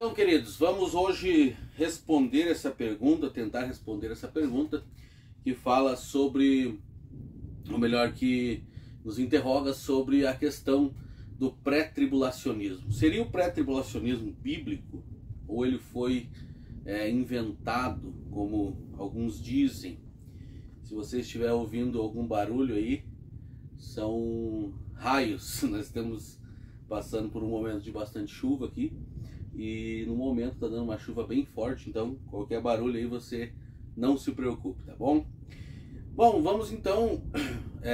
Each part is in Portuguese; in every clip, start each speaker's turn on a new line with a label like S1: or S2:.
S1: Então, queridos, vamos hoje responder essa pergunta, tentar responder essa pergunta que fala sobre, ou melhor, que nos interroga sobre a questão do pré-tribulacionismo. Seria o pré-tribulacionismo bíblico ou ele foi inventado, como alguns dizem? Se você estiver ouvindo algum barulho aí, são raios. Nós estamos passando por um momento de bastante chuva aqui e no momento está dando uma chuva bem forte, então qualquer barulho aí você não se preocupe, tá bom? Bom, vamos então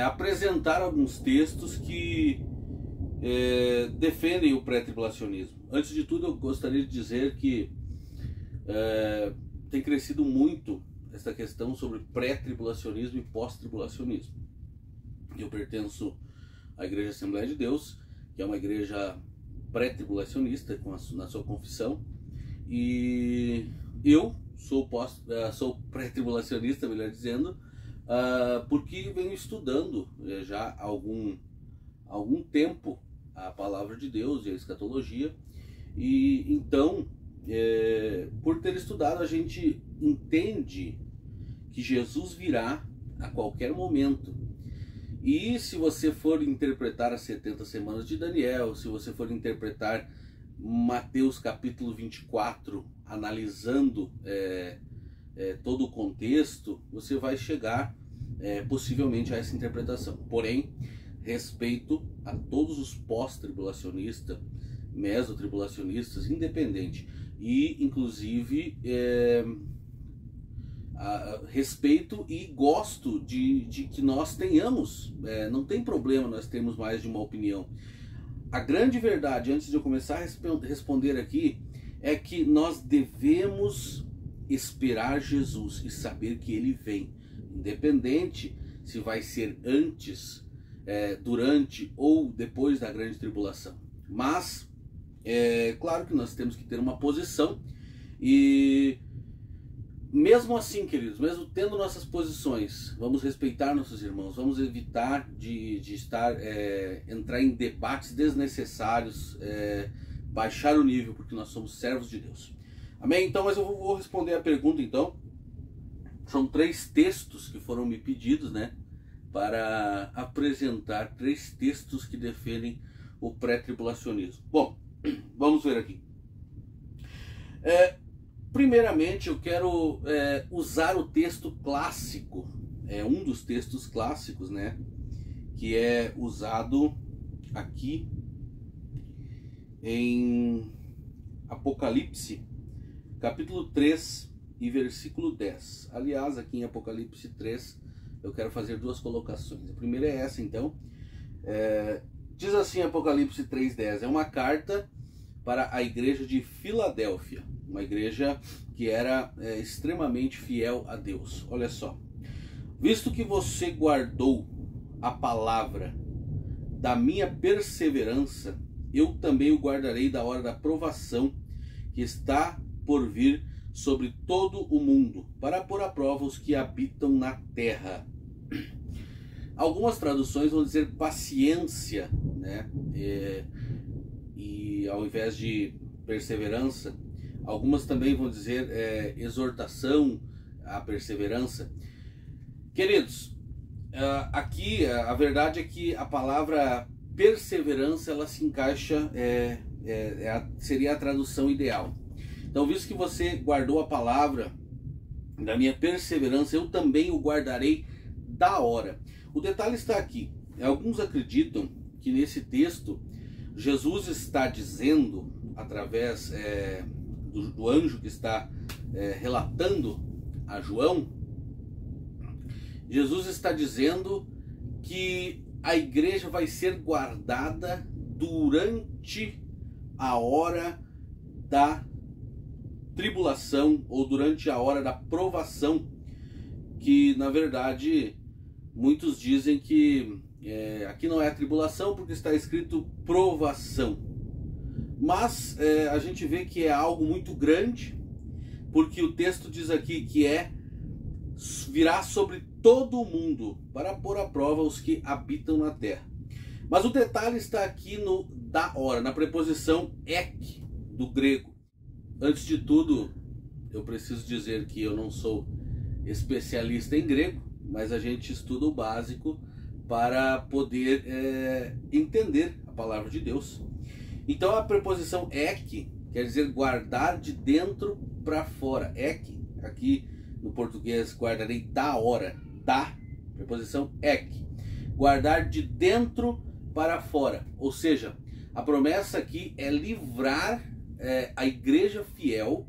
S1: apresentar alguns textos que defendem o pré-tribulacionismo. Antes de tudo, eu gostaria de dizer que tem crescido muito essa questão sobre pré-tribulacionismo e pós-tribulacionismo. Eu pertenço à Igreja Assembleia de Deus, que é uma igreja pré-tribulacionista na sua confissão, e eu sou pré-tribulacionista, melhor dizendo, porque venho estudando já há algum tempo a palavra de Deus e a escatologia, e então, por ter estudado, a gente entende que Jesus virá a qualquer momento. E se você for interpretar as 70 semanas de Daniel, se você for interpretar Mateus capítulo 24, analisando todo o contexto, você vai chegar possivelmente a essa interpretação. Porém, respeito a todos os pós-tribulacionistas, mesotribulacionistas, independente. E, inclusive, respeito e gosto de que nós tenhamos, não tem problema nós termos mais de uma opinião. A grande verdade, antes de eu começar a responder aqui, é que nós devemos esperar Jesus e saber que Ele vem, independente se vai ser antes, durante ou depois da grande tribulação. Mas, claro que nós temos que ter uma posição e mesmo assim, queridos, mesmo tendo nossas posições, vamos respeitar nossos irmãos, vamos evitar de entrar em debates desnecessários, baixar o nível, porque nós somos servos de Deus. Amém? Então, mas eu vou responder a pergunta, então. São 3 textos que foram me pedidos, né, para apresentar 3 textos que defendem o pré-tribulacionismo. Bom, vamos ver aqui. Primeiramente, eu quero usar o texto clássico, um dos textos clássicos, né, que é usado aqui em Apocalipse, capítulo 3 e versículo 10. Aliás, aqui em Apocalipse 3, eu quero fazer 2 colocações. A primeira é essa, então. Diz assim, Apocalipse 3:10, é uma carta para a igreja de Filadélfia, uma igreja que era extremamente fiel a Deus. Olha só: visto que você guardou a palavra da minha perseverança, eu também o guardarei da hora da provação que está por vir sobre todo o mundo, para pôr à prova os que habitam na terra. Algumas traduções vão dizer paciência, né? E ao invés de perseverança, algumas também vão dizer exortação à perseverança. Queridos, aqui a verdade é que a palavra perseverança, ela se encaixa, seria a tradução ideal. Então, visto que você guardou a palavra da minha perseverança, eu também o guardarei da hora. O detalhe está aqui. Alguns acreditam que nesse texto Jesus está dizendo, através do anjo que está relatando a João, Jesus está dizendo que a igreja vai ser guardada durante a hora da tribulação ou durante a hora da provação, que na verdade muitos dizem que aqui não é a tribulação porque está escrito provação, mas a gente vê que é algo muito grande, porque o texto diz aqui que virá sobre todo o mundo para pôr à prova os que habitam na terra. Mas o detalhe está aqui no da hora, na preposição ek do grego. Antes de tudo, eu preciso dizer que eu não sou especialista em grego, mas a gente estuda o básico para poder entender a palavra de Deus. Então a preposição ek quer dizer guardar de dentro para fora. Ek, aqui no português, guardarei da hora. Da, preposição ek. Guardar de dentro para fora. Ou seja, a promessa aqui é livrar a igreja fiel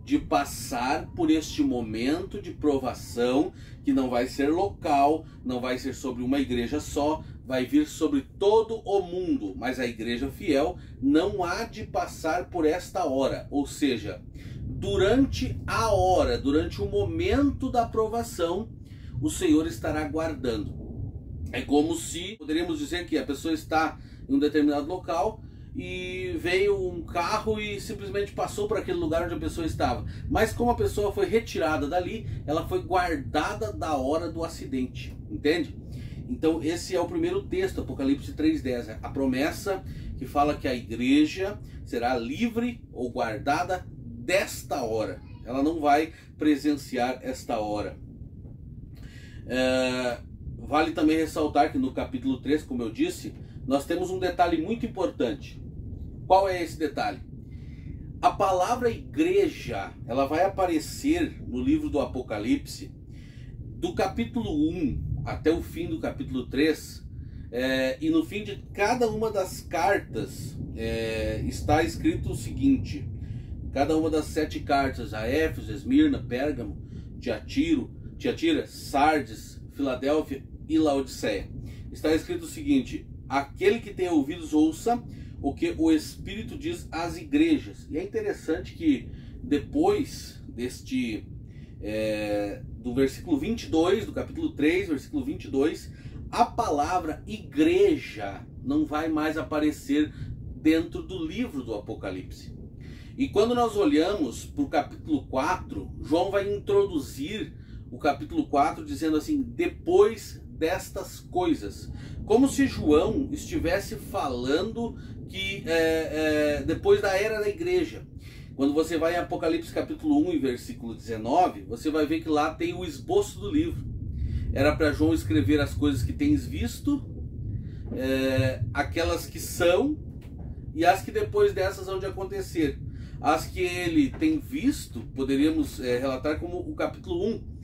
S1: de passar por este momento de provação, que não vai ser local, não vai ser sobre uma igreja só, vai vir sobre todo o mundo, mas a igreja fiel não há de passar por esta hora, ou seja, durante a hora, durante o momento da provação, o Senhor estará guardando. É como se, poderíamos dizer que a pessoa está em um determinado local e veio um carro e simplesmente passou por aquele lugar onde a pessoa estava. Mas como a pessoa foi retirada dali, ela foi guardada da hora do acidente. Entende? Então esse é o primeiro texto, Apocalipse 3:10. A promessa que fala que a igreja será livre ou guardada desta hora. Ela não vai presenciar esta hora. Vale também ressaltar que no capítulo 3, como eu disse, nós temos um detalhe muito importante. Qual é esse detalhe? A palavra igreja, ela vai aparecer no livro do Apocalipse, do capítulo 1 até o fim do capítulo 3, e no fim de cada uma das cartas está escrito o seguinte: cada uma das 7 cartas, a Éfeso, Esmirna, Pérgamo, Tiatira, Sardes, Filadélfia e Laodiceia, está escrito o seguinte: aquele que tem ouvidos ouça o que o Espírito diz às igrejas. E é interessante que depois do versículo 22, do capítulo 3, versículo 22, a palavra igreja não vai mais aparecer dentro do livro do Apocalipse. E quando nós olhamos para o capítulo 4, João vai introduzir o capítulo 4 dizendo assim: depois destas coisas, como se João estivesse falando que depois da era da igreja. Quando você vai em Apocalipse capítulo 1 e versículo 19, você vai ver que lá tem o esboço do livro. Era para João escrever as coisas que tens visto, aquelas que são e as que depois dessas hão de acontecer. As que ele tem visto, poderíamos relatar como o capítulo 1.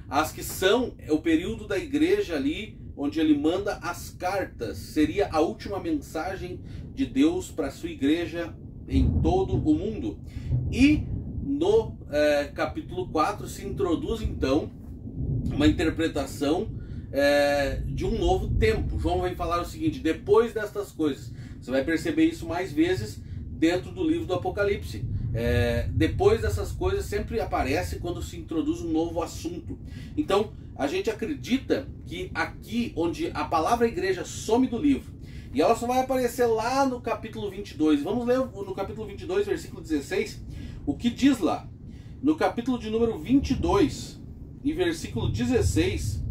S1: As que são é o período da igreja ali, onde ele manda as cartas. Seria a última mensagem de Deus para a sua igreja em todo o mundo. E no capítulo 4 se introduz então uma interpretação de um novo tempo. João vai falar o seguinte: depois destas coisas. Você vai perceber isso mais vezes dentro do livro do Apocalipse. Depois dessas coisas sempre aparece quando se introduz um novo assunto. Então a gente acredita que aqui onde a palavra igreja some do livro e ela só vai aparecer lá no capítulo 22. Vamos ler no capítulo 22, versículo 16, o que diz lá. No capítulo de número 22, em versículo 16,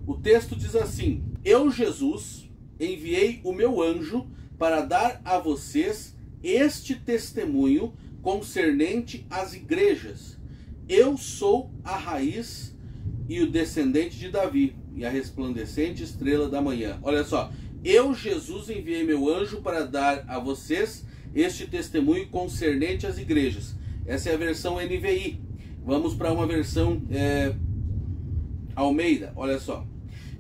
S1: o texto diz assim: eu, Jesus, enviei o meu anjo para dar a vocês este testemunho concernente às igrejas. Eu sou a raiz e o descendente de Davi e a resplandecente estrela da manhã. Olha só, eu, Jesus, enviei meu anjo para dar a vocês este testemunho concernente às igrejas. Essa é a versão NVI. Vamos para uma versão Almeida. Olha só.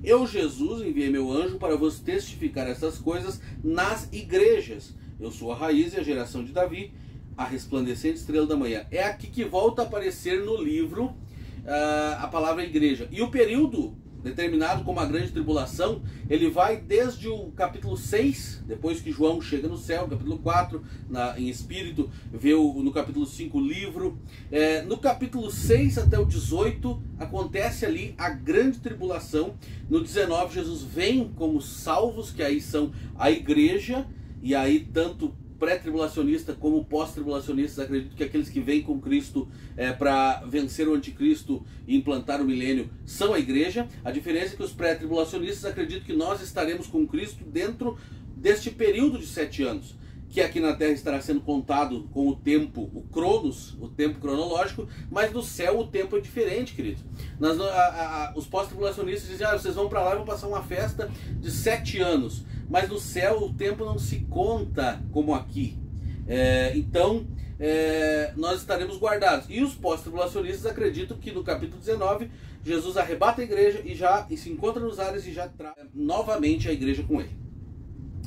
S1: Eu, Jesus, enviei meu anjo para vos testificar essas coisas nas igrejas. Eu sou a raiz e a geração de Davi, a resplandecente estrela da manhã. É aqui que volta a aparecer no livro a palavra igreja. E o período determinado como a grande tribulação, ele vai desde o capítulo 6, depois que João chega no céu, capítulo 4, em espírito, vê no capítulo 5 o livro. No capítulo 6 até o 18, acontece ali a grande tribulação. No 19, Jesus vem como salvos, que aí são a igreja, e aí tanto pré-tribulacionista como pós-tribulacionistas acreditam que aqueles que vêm com Cristo para vencer o anticristo e implantar o milênio são a igreja. A diferença é que os pré-tribulacionistas acreditam que nós estaremos com Cristo dentro deste período de 7 anos, que aqui na Terra estará sendo contado com o tempo, o Cronos, o tempo cronológico, mas no céu o tempo é diferente, querido. Os pós-tribulacionistas dizem, vocês vão para lá e vão passar uma festa de 7 anos, mas no céu o tempo não se conta como aqui. Então, nós estaremos guardados. E os pós-tribulacionistas acreditam que no capítulo 19, Jesus arrebata a igreja e se encontra nos ares e já traz novamente a igreja com ele.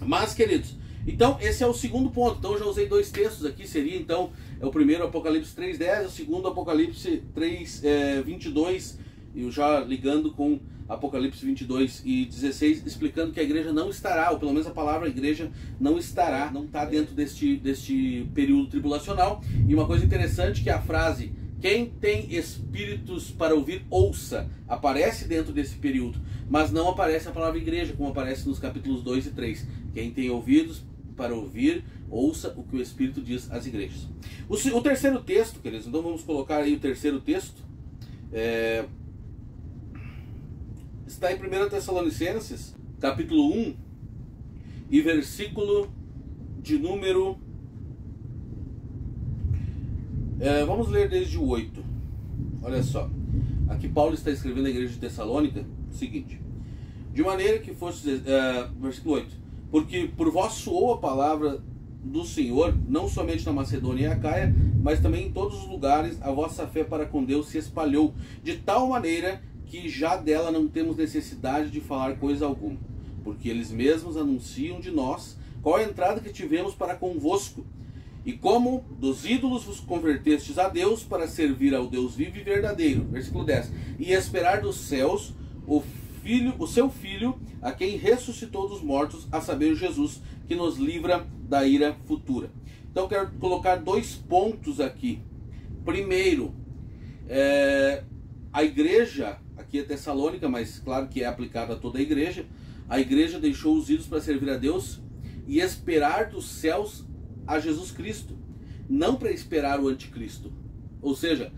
S1: Mas, queridos, então esse é o segundo ponto. Então eu já usei 2 textos aqui, seria então o primeiro Apocalipse 3:10, o segundo Apocalipse 3:22, e já ligando com Apocalipse 22:16, explicando que a igreja não estará, ou pelo menos a palavra igreja não estará, não está dentro deste período tribulacional. E uma coisa interessante que a frase "quem tem espíritos para ouvir, ouça", aparece dentro desse período, mas não aparece a palavra igreja, como aparece nos capítulos 2 e 3. Quem tem ouvidos para ouvir, ouça o que o Espírito diz às igrejas. O terceiro texto, queridos, então vamos colocar aí o terceiro texto, está em 1 Tessalonicenses, capítulo 1, e versículo de número... vamos ler desde o 8. Olha só. Aqui Paulo está escrevendo à igreja de Tessalônica o seguinte: de maneira que fosse... versículo 8. Porque por vós soou a palavra do Senhor, não somente na Macedônia e Acaia, mas também em todos os lugares, a vossa fé para com Deus se espalhou, de tal maneira que já dela não temos necessidade de falar coisa alguma, porque eles mesmos anunciam de nós qual a entrada que tivemos para convosco, e como dos ídolos vos convertestes a Deus para servir ao Deus vivo e verdadeiro. Versículo 10. E esperar dos céus o seu Filho, a quem ressuscitou dos mortos, a saber, Jesus, que nos livra da ira futura. Então eu quero colocar 2 pontos aqui. Primeiro, a igreja, aqui é Tessalônica, mas claro que é aplicado a toda a igreja deixou os ídolos para servir a Deus e esperar dos céus a Jesus Cristo, não para esperar o anticristo. Ou seja,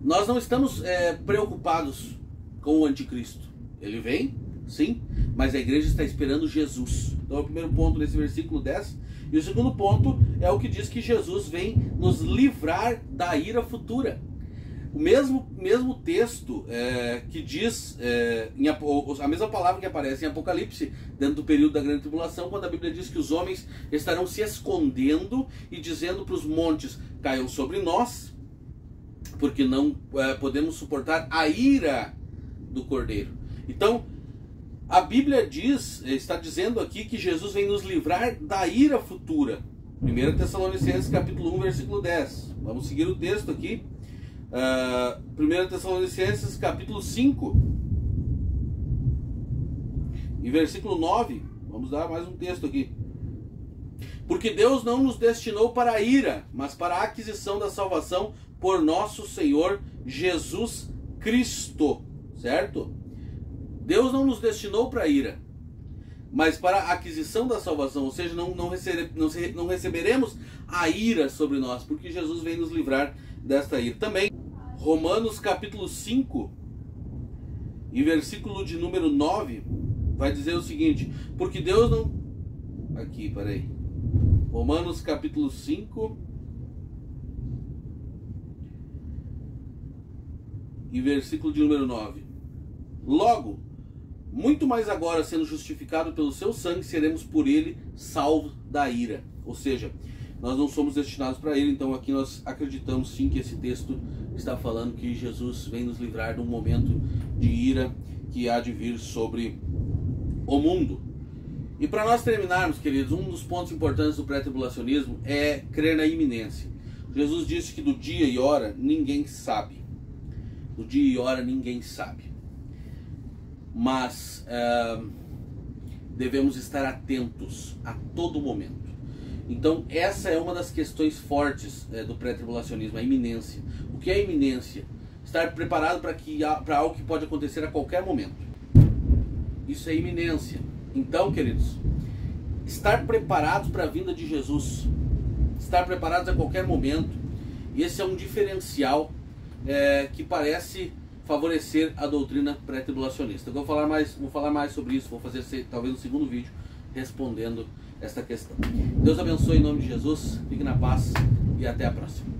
S1: nós não estamos preocupados com o anticristo. Ele vem, sim, mas a igreja está esperando Jesus. Então é o primeiro ponto nesse versículo 10. E o segundo ponto é o que diz que Jesus vem nos livrar da ira futura. O mesmo texto que diz, a mesma palavra que aparece em Apocalipse, dentro do período da grande tribulação, quando a Bíblia diz que os homens estarão se escondendo e dizendo para os montes: caiam sobre nós, porque não podemos suportar a ira do Cordeiro. Então, a Bíblia está dizendo aqui que Jesus vem nos livrar da ira futura. 1 Tessalonicenses capítulo 1, versículo 10. Vamos seguir o texto aqui. 1 Tessalonicenses capítulo 5 e versículo 9. Vamos dar mais um texto aqui. Porque Deus não nos destinou para a ira, mas para a aquisição da salvação por nosso Senhor Jesus Cristo. Certo? Deus não nos destinou para a ira, mas para a aquisição da salvação. Ou seja, não receberemos a ira sobre nós, porque Jesus vem nos livrar desta ira. Também Romanos capítulo 5 e versículo de número 9 vai dizer o seguinte: porque Deus não... Aqui, peraí. Romanos capítulo 5 e versículo de número 9. Logo, muito mais agora, sendo justificado pelo seu sangue, seremos por ele salvos da ira. Ou seja, nós não somos destinados para ele. Então aqui nós acreditamos sim que esse texto está falando que Jesus vem nos livrar de um momento de ira que há de vir sobre o mundo. E para nós terminarmos, queridos, um dos pontos importantes do pré-tribulacionismo é crer na iminência. Jesus disse que do dia e hora ninguém sabe. Do dia e hora ninguém sabe. Mas devemos estar atentos a todo momento. Então essa é uma das questões fortes do pré-tribulacionismo, a iminência. O que é iminência? Estar preparado para algo que pode acontecer a qualquer momento. Isso é iminência. Então, queridos, estar preparados para a vinda de Jesus, estar preparados a qualquer momento, esse é um diferencial que parece favorecer a doutrina pré-tribulacionista. Eu vou falar mais sobre isso, vou fazer talvez um segundo vídeo respondendo esta questão. Deus abençoe em nome de Jesus, fique na paz e até a próxima.